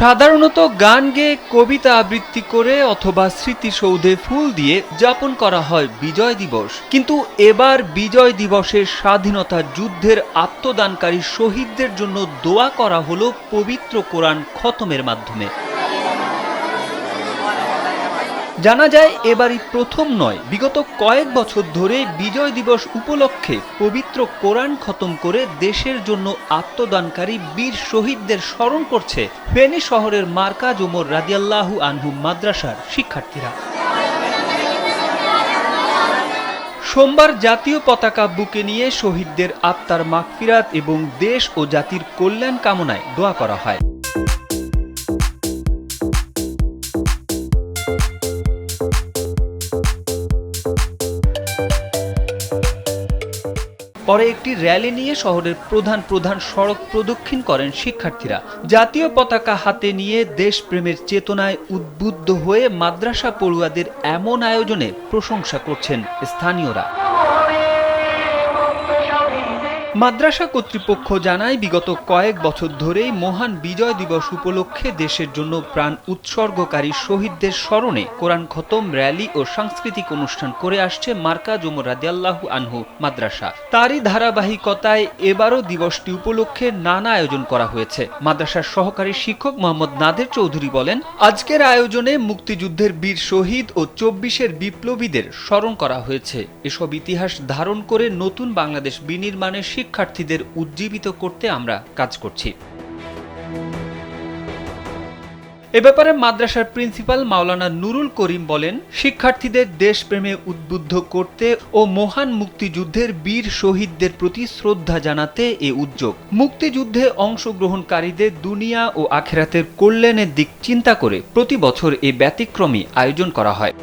সাধারণত গান গেয়ে, কবিতা আবৃত্তি করে অথবা স্মৃতিসৌধে ফুল দিয়ে যাপন করা হয় বিজয় দিবস। কিন্তু এবার বিজয় দিবসে স্বাধীনতা যুদ্ধের আত্মদানকারী শহীদদের জন্য দোয়া করা হলো পবিত্র কোরআন খতমের মাধ্যমে। জানা যায় এবারই প্রথম নয়, বিগত কয়েক বছর ধরে বিজয় দিবস উপলক্ষে পবিত্র কোরআন খতম করে দেশের জন্য আত্মদানকারী বীর শহীদদের স্মরণ করছে ফেনী শহরের মার্কাজ ওমর রাদিয়াল্লাহু আনহু মাদ্রাসার শিক্ষার্থীরা। সোমবার জাতীয় পতাকা বুকে নিয়ে শহীদদের আত্মার মাগফিরাত এবং দেশ ও জাতির কল্যাণ কামনায় দোয়া করা হয়। পরে একটি র্যালি নিয়ে শহরের প্রধান সড়ক প্রদক্ষিণ করেন শিক্ষার্থীরা। জাতীয় পতাকা হাতে নিয়ে দেশপ্রেমের চেতনায় উদ্বুদ্ধ হয়ে মাদ্রাসা পড়ুয়াদের এমন আয়োজনে প্রশংসা করছেন স্থানীয়রা। মাদ্রাসা কর্তৃপক্ষ জানায়, বিগত কয়েক বছর ধরেই মহান বিজয় দিবস উপলক্ষে দেশের জন্য প্রাণ উৎসর্গকারী শহীদদের স্মরণে কোরআন খতম, র্যালি ও সাংস্কৃতিক অনুষ্ঠান করে আসছে মার্কাজ ওমর রাদিয়াল্লাহু আনহু মাদ্রাসা। তারই ধারাবাহিকতায় এবারও দিবসটি উপলক্ষে নানা আয়োজন করা হয়েছে। মাদ্রাসার সহকারী শিক্ষক মোহাম্মদ নাদের চৌধুরী বলেন, আজকের আয়োজনে মুক্তিযুদ্ধের বীর শহীদ ও ২৪-এর বিপ্লবীদের স্মরণ করা হয়েছে। এসব ইতিহাস ধারণ করে নতুন বাংলাদেশ বিনির্মাণের শিক্ষার্থীদের উজ্জীবিত করতে আমরা কাজ করছি। এ ব্যাপারে মাদ্রাসার প্রিন্সিপাল মাওলানা নুরুল করিম বলেন, শিক্ষার্থীদের দেশপ্রেমে উদ্বুদ্ধ করতে ও মহান মুক্তিযুদ্ধের বীর শহীদদের প্রতি শ্রদ্ধা জানাতে এ উদ্যোগ। মুক্তিযুদ্ধে অংশগ্রহণকারীদের দুনিয়া ও আখিরাতের কল্যাণের দিক চিন্তা করে প্রতি বছর এ ব্যতিক্রমী আয়োজন করা হয়।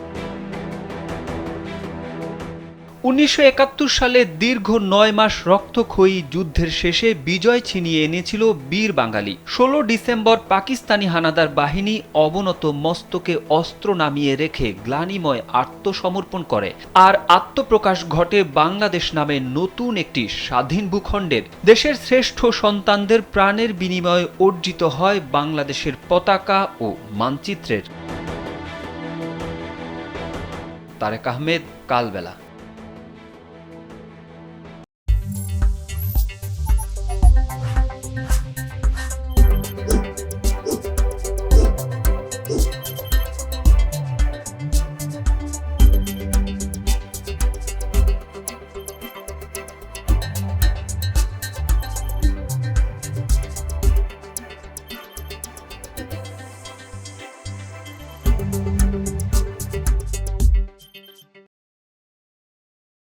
১৯৭১ সালে দীর্ঘ ৯ মাস রক্তক্ষয়ী যুদ্ধের শেষে বিজয় ছিনিয়ে এনেছিল বীর বাঙালি। ১৬ ডিসেম্বর পাকিস্তানি হানাদার বাহিনী অবনত মস্তকে অস্ত্র নামিয়ে রেখে গ্লানিময় আত্মসমর্পণ করে। আর আত্মপ্রকাশ ঘটে বাংলাদেশ নামে নতুন একটি স্বাধীন ভূখণ্ডের। দেশের শ্রেষ্ঠ সন্তানদের প্রাণের বিনিময়ে অর্জিত হয় বাংলাদেশের পতাকা ও মানচিত্রের। তারেক আহমেদ, কালবেলা।